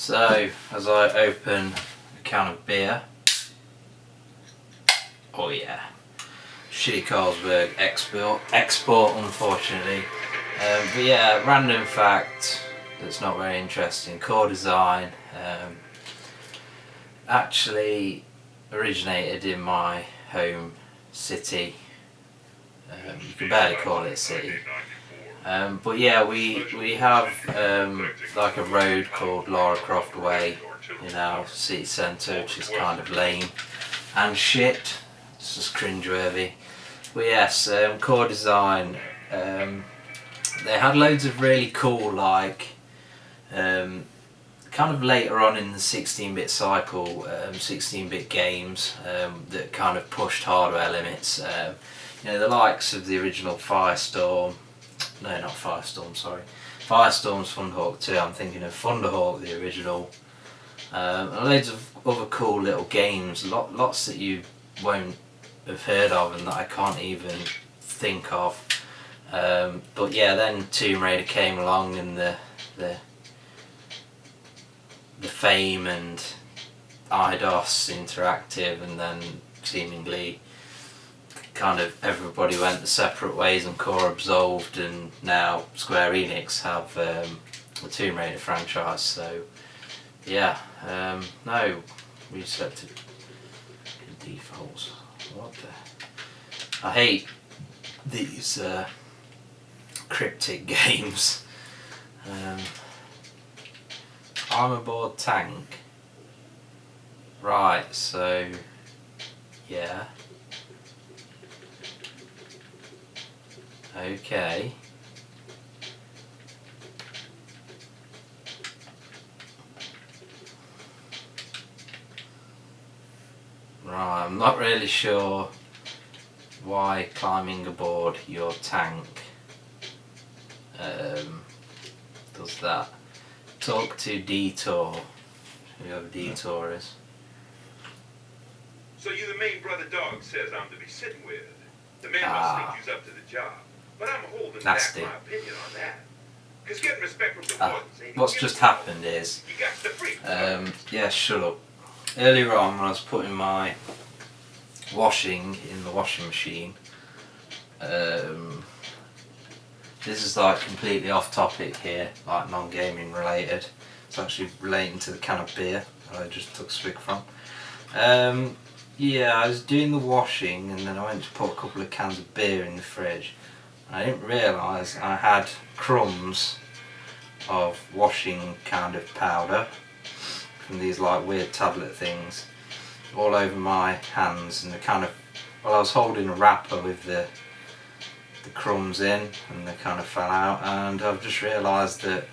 So, as I open a can of beer, oh yeah, shitty Carlsberg export unfortunately. But yeah, random fact that's not very interesting. Core design actually originated in my home city. You can barely call it a city. But yeah, we have like a road called Lara Croft Way in our city centre, which is kind of lame and shit. It's just cringeworthy. But yes, core design. They had loads of really cool, like kind of later on in the 16-bit cycle, 16-bit games that kind of pushed hardware limits. You know, the likes of the original Firestorm. No, not Firestorm, sorry. Firestorm's Thunderhawk 2, I'm thinking of Thunderhawk, the original. And loads of other cool little games, lots that you won't have heard of and that I can't even think of. But yeah, then Tomb Raider came along and the fame and IDOS Interactive, and then seemingly kind of everybody went the separate ways and Core absolved, and now Square Enix have the Tomb Raider franchise. So yeah, no, we selected defaults. What the? I hate these cryptic games. I'm aboard tank. Right, so yeah. Okay. Right, I'm not really sure why climbing aboard your tank does that. Talk to Detour, whoever Detour is. So you the main brother dog says I'm to be sitting with. The man must think he's up to the job. But I'm holding back my opinion on that. Because getting respect from the ones ain't what's just happened is, you got the freak. yeah, shut up. Earlier on when I was putting my washing in the washing machine, this is like completely off topic here, like non-gaming related. It's actually relating to the can of beer that I just took a swig from. Yeah, I was doing the washing and then I went to put a couple of cans of beer in the fridge. I didn't realise I had crumbs of washing kind of powder from these like weird tablet things all over my hands, and the kind of, well, I was holding a wrapper with the crumbs in and they kind of fell out, and I've just realised that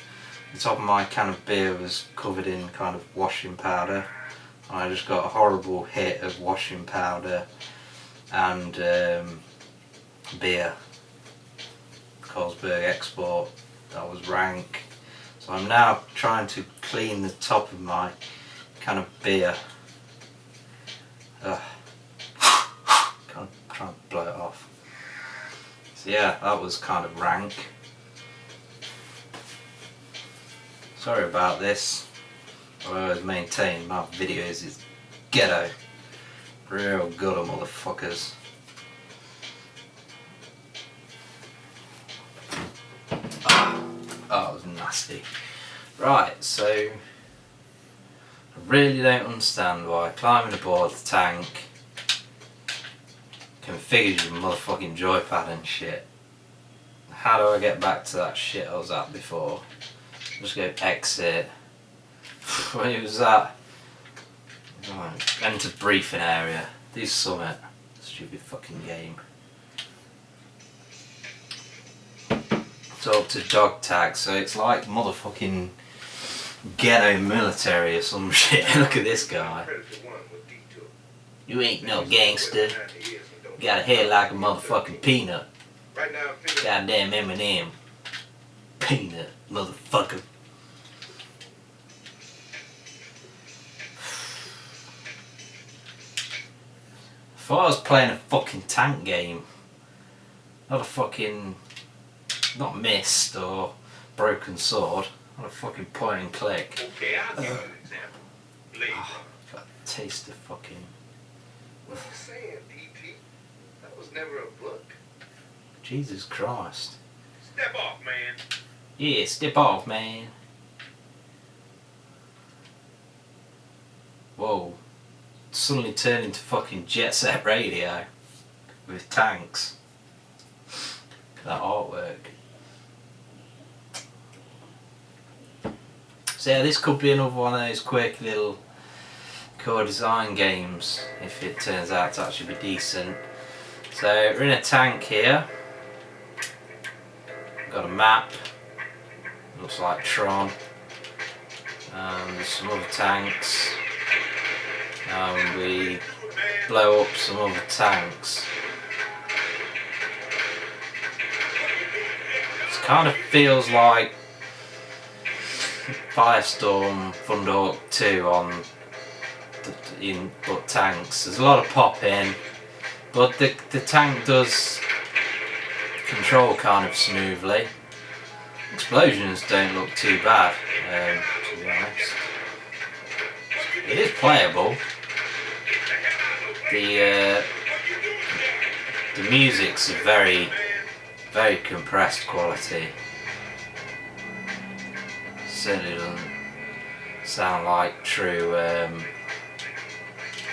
the top of my can of beer was covered in kind of washing powder. I just got a horrible hit of washing powder and beer. Carlsberg export, that was rank. So I'm now trying to clean the top of my can of beer. Can't try and blow it off. So yeah, that was kind of rank. Sorry about this. I always maintain my videos is ghetto. Real gutter motherfuckers. Oh, it was nasty. Right, so I really don't understand why climbing aboard the tank configures your motherfucking joypad and shit. How do I get back to that shit I was at before? Just go exit. What was that? Right, enter briefing area. Do summit. Stupid fucking game. Talk to dog tag, so it's like motherfucking ghetto military or some shit. Look at this guy. You ain't no gangster. Got a hair like a motherfucking peanut. Goddamn Eminem. Peanut, motherfucker. I thought I was playing a fucking tank game. Not a fucking, not Mist or Broken Sword. What a fucking point and click. Okay, I'll give you an example. Laser. Oh, got a taste of fucking... What are you saying, E.T.? That was never a book. Jesus Christ. Step off, man. Yeah, step off, man. Whoa. Suddenly turned into fucking Jet Set Radio. With tanks. That artwork. So yeah, this could be another one of those quirky little core design games if it turns out to actually be decent. So we're in a tank here. Got a map. Looks like Tron. There's some other tanks. We blow up some other tanks. It kind of feels like Firestorm Thunderhawk 2 on but tanks. There's a lot of popping, but the tank does control kind of smoothly. Explosions don't look too bad, to be honest. It is playable. The music's a very compressed quality. Certainly doesn't sound like true.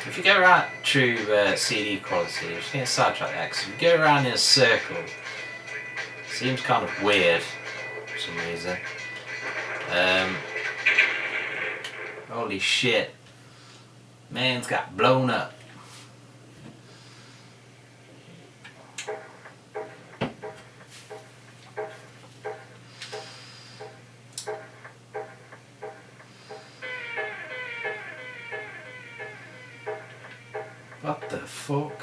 If you go around true CD quality, I'm just going to sidetrack that, because if you go around in a circle, it seems kind of weird for some reason. Holy shit. Man's got blown up. What the fuck?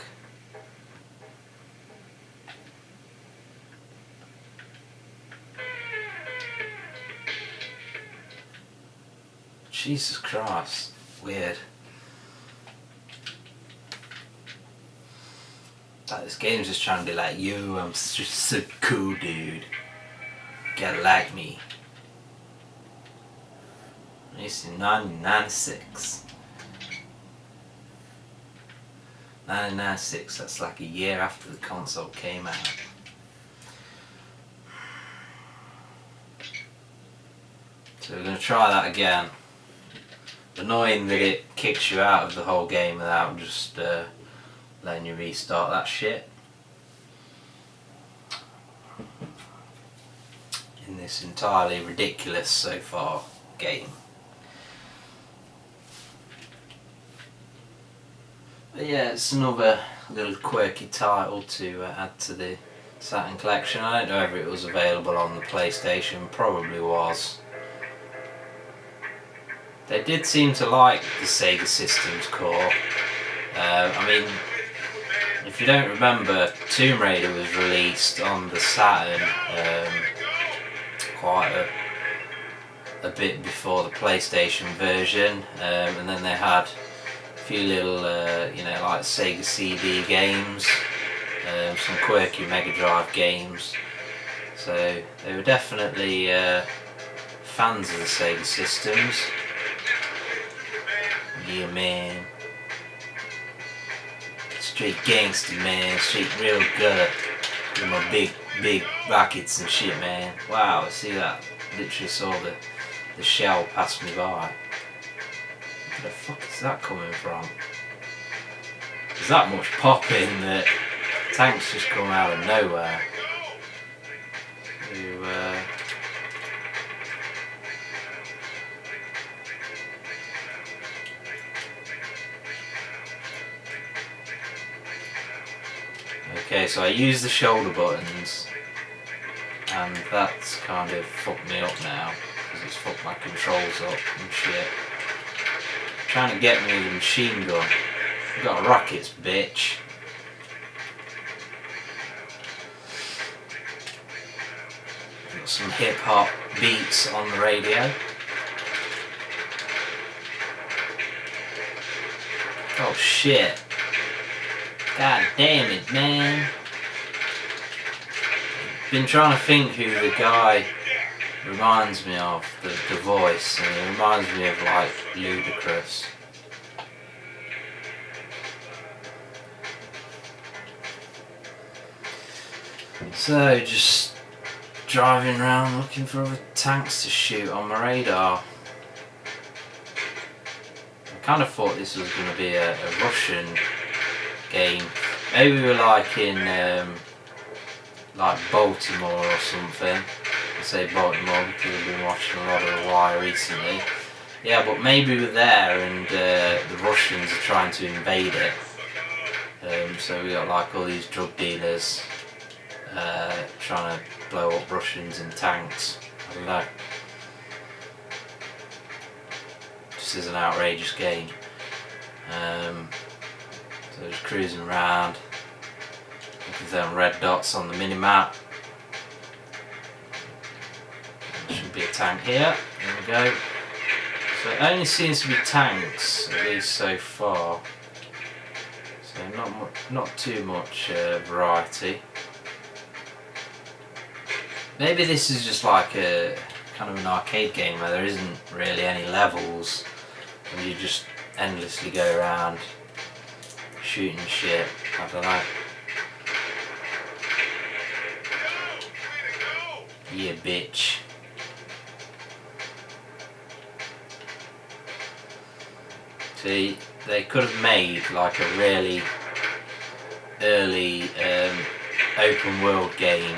Jesus Christ, weird. Like, this game's just trying to be like, yo, I'm just so cool, dude. Gotta like me. It's in 1996. 1996, that's like a year after the console came out. So we're going to try that again. Annoying that it kicks you out of the whole game without just letting you restart that shit. In this entirely ridiculous so far game. But yeah, it's another little quirky title to add to the Saturn collection. I don't know if it was available on the PlayStation, probably was. They did seem to like the Sega System's core. I mean, if you don't remember, Tomb Raider was released on the Saturn quite a bit before the PlayStation version, and then they had a few little, like Sega CD games, some quirky Mega Drive games. So they were definitely fans of the Sega systems. Yeah, man. Straight gangster, man. Straight real good. With my big rockets and shit, man. Wow, see that? Literally saw the shell pass me by. Where the fuck is that coming from? There's that much popping that tanks just come out of nowhere. Okay, so I use the shoulder buttons, and that's kind of fucked me up now, because it's fucked my controls up and shit. Trying to get me with a machine gun. You got rockets, bitch. Got some hip hop beats on the radio. Oh shit. God damn it, man. Been trying to think who the guy reminds me of the voice, and it reminds me of like Ludacris. So just driving around looking for other tanks to shoot on my radar. I kind of thought this was going to be a Russian game. Maybe we were like in like Baltimore or something. I say Baltimore because I've been watching a lot of The Wire recently. Yeah, but maybe we're there and the Russians are trying to invade it. So we got like all these drug dealers trying to blow up Russians in tanks. I don't know. This is an outrageous game. So just cruising around, looking for them red dots on the mini-map. There should be a tank here. There we go. So it only seems to be tanks, at least so far. So not too much variety. Maybe this is just like a kind of an arcade game where there isn't really any levels and you just endlessly go around shooting shit. I don't know. Yeah, bitch. See, they could have made like a really early open world game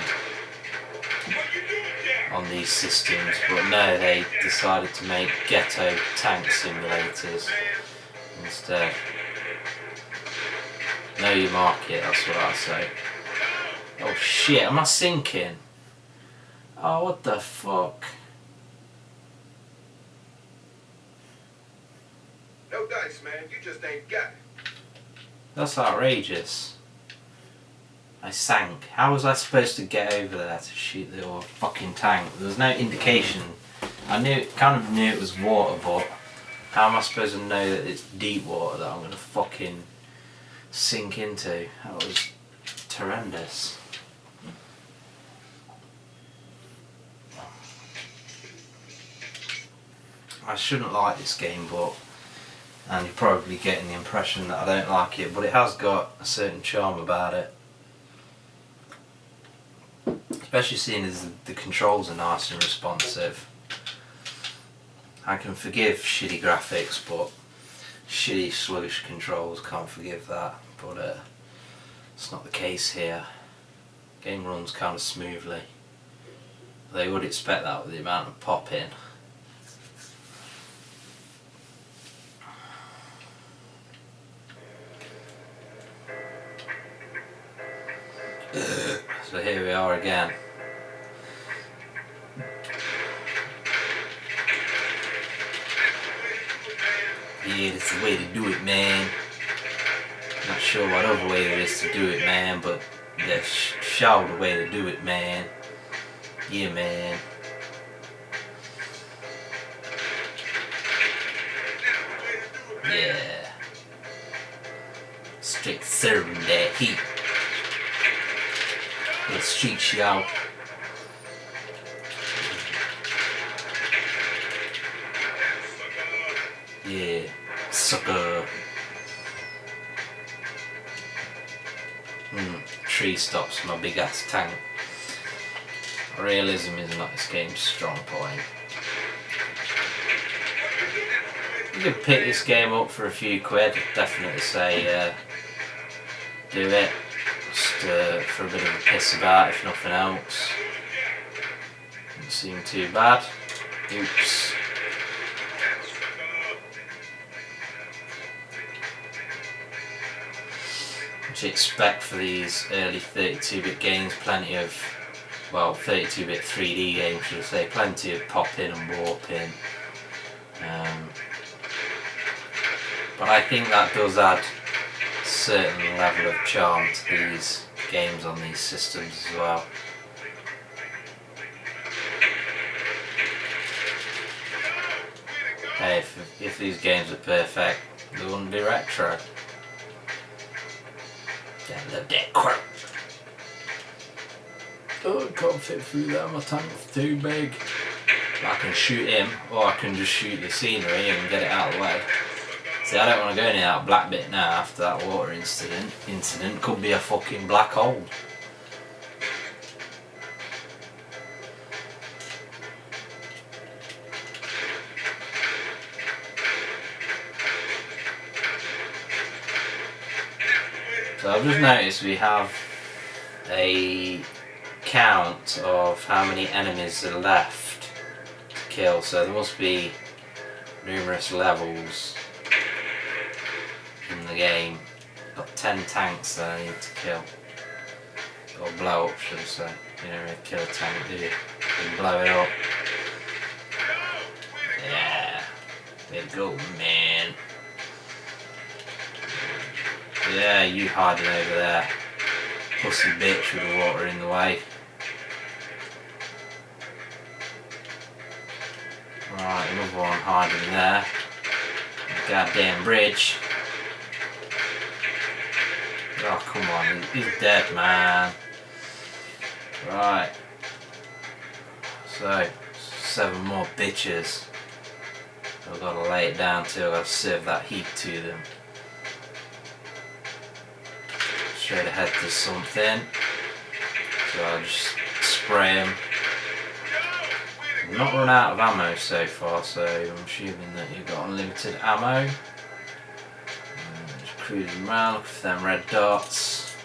on these systems, but no, they decided to make ghetto tank simulators instead. Know your market, that's what I say. Oh shit, am I sinking? Oh, what the fuck? No dice, man. You just ain't got it. That's outrageous. I sank. How was I supposed to get over there to shoot the fucking tank? There was no indication. I kind of knew it was water, but how am I supposed to know that it's deep water that I'm gonna fucking sink into? That was horrendous. I shouldn't like this game, and you're probably getting the impression that I don't like it, but it has got a certain charm about it. Especially seeing as the controls are nice and responsive. I can forgive shitty graphics, but shitty sluggish controls, can't forgive that. But it's not the case here. Game runs kind of smoothly. They would expect that with the amount of pop-in. So here we are again. Yeah, that's the way to do it, man. Not sure what other way there is to do it, man, but that's sure the way to do it, man. Yeah, man. Yeah. Straight serving that heat. The streets, y'all. Yeah, sucker. Tree stops my big ass tank. Realism is not this game's strong point. You could pick this game up for a few quid. I'd definitely say do it. Just for a bit of a piss about, if nothing else. Doesn't seem too bad. Oops. What do you expect for these early 32-bit games? Plenty of, well, 32-bit 3D games, should I say. Plenty of pop-in and warp-in. But I think that does add a certain level of charm to these games on these systems as well. Hey, if these games are perfect, they wouldn't be retro. I love that crap. Oh, I can't fit through that, my tank's too big. I can shoot him, or I can just shoot the scenery and get it out of the way. See, I don't want to go near that black bit now after that water incident. Could be a fucking black hole. So I've just noticed we have a count of how many enemies are left to kill, so there must be numerous levels in the game. Got 10 tanks that I need to kill, or blow up, should I say. You don't really kill a tank, do you? You blow it up. Yeah, there you go, man. Yeah, you hiding over there, pussy bitch with the water in the way. Right, another one hiding there. Goddamn bridge. Oh, come on, he's dead, man. Right. So, 7 more bitches. I've got to lay it down till I serve that heat to them. Straight ahead to something. So I'll just spray them. I've not run out of ammo so far, so I'm assuming that you've got unlimited ammo. Just cruising around, look for them red dots.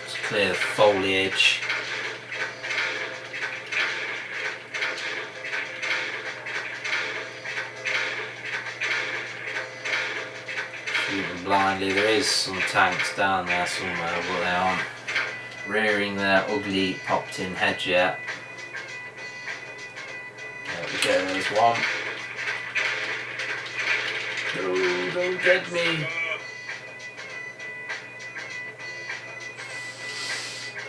Just clear the foliage. Shooting blindly. There is some tanks down there somewhere, but they aren't rearing their ugly popped in head yet. There we go, there's one. No, don't get me.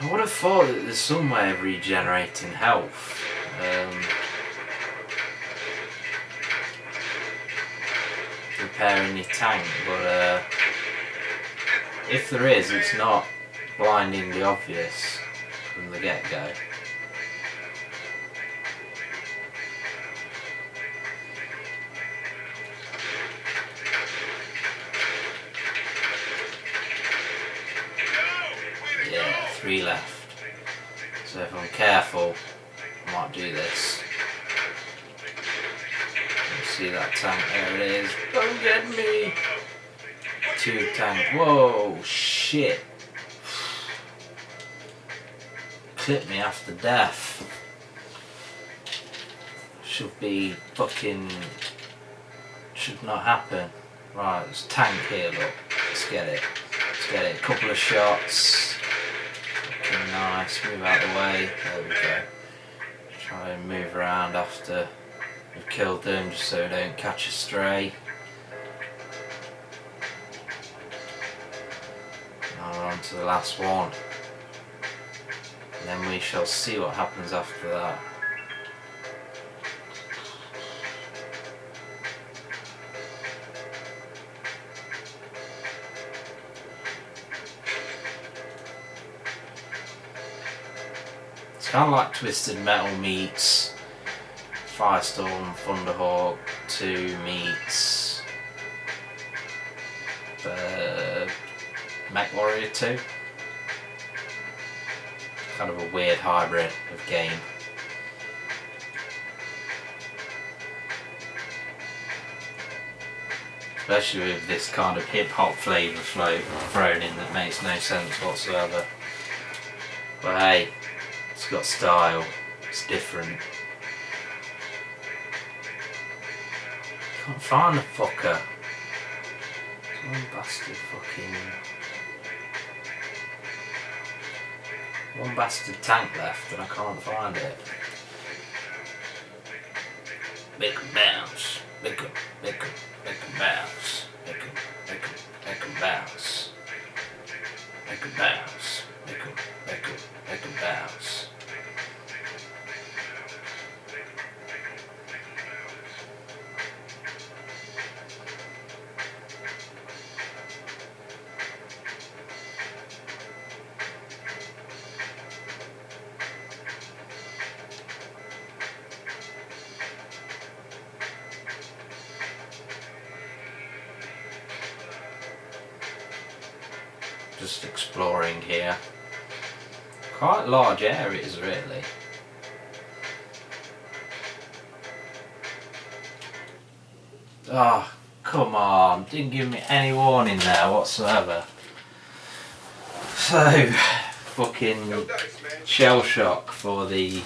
I would have thought that there's some way of regenerating health. Repairing your tank, but if there is, it's not blindingly obvious from the get-go. Yeah, 3 left. So if I'm careful, I might do this. See that tank, there it is. Don't get me! 2 tank, whoa, shit. Clipped me after death. Should be fucking, should not happen. Right, there's a tank here, look. Let's get it. Let's get it. A couple of shots. Fucking nice, move out of the way. There we go. Try and move around after we've killed them, just so we don't catch a stray. Now we're on to the last one. And then we shall see what happens after that. It's kind of like Twisted Metal meets Firestorm Thunderhawk 2 meets Mech Warrior 2. Kind of a weird hybrid of game. Especially with this kind of hip hop flavour thrown in that makes no sense whatsoever. But hey, it's got style, it's different. Can't find the fucker. There's one bastard fucking... One bastard tank left and I can't find it. Make a bounce. Make a bounce. Make a bounce. Make a bounce. Make a bounce. just exploring here. Quite large areas, really. Oh, come on, didn't give me any warning there whatsoever. So, fucking shell shock for the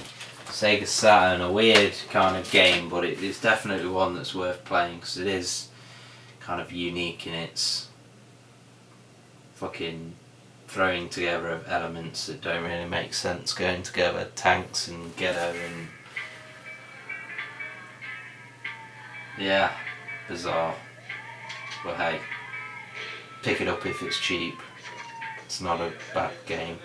Sega Saturn, a weird kind of game, but it's definitely one that's worth playing because it is kind of unique in its fucking throwing together of elements that don't really make sense going together, tanks and ghetto and yeah, bizarre. But hey, pick it up if it's cheap. It's not a bad game.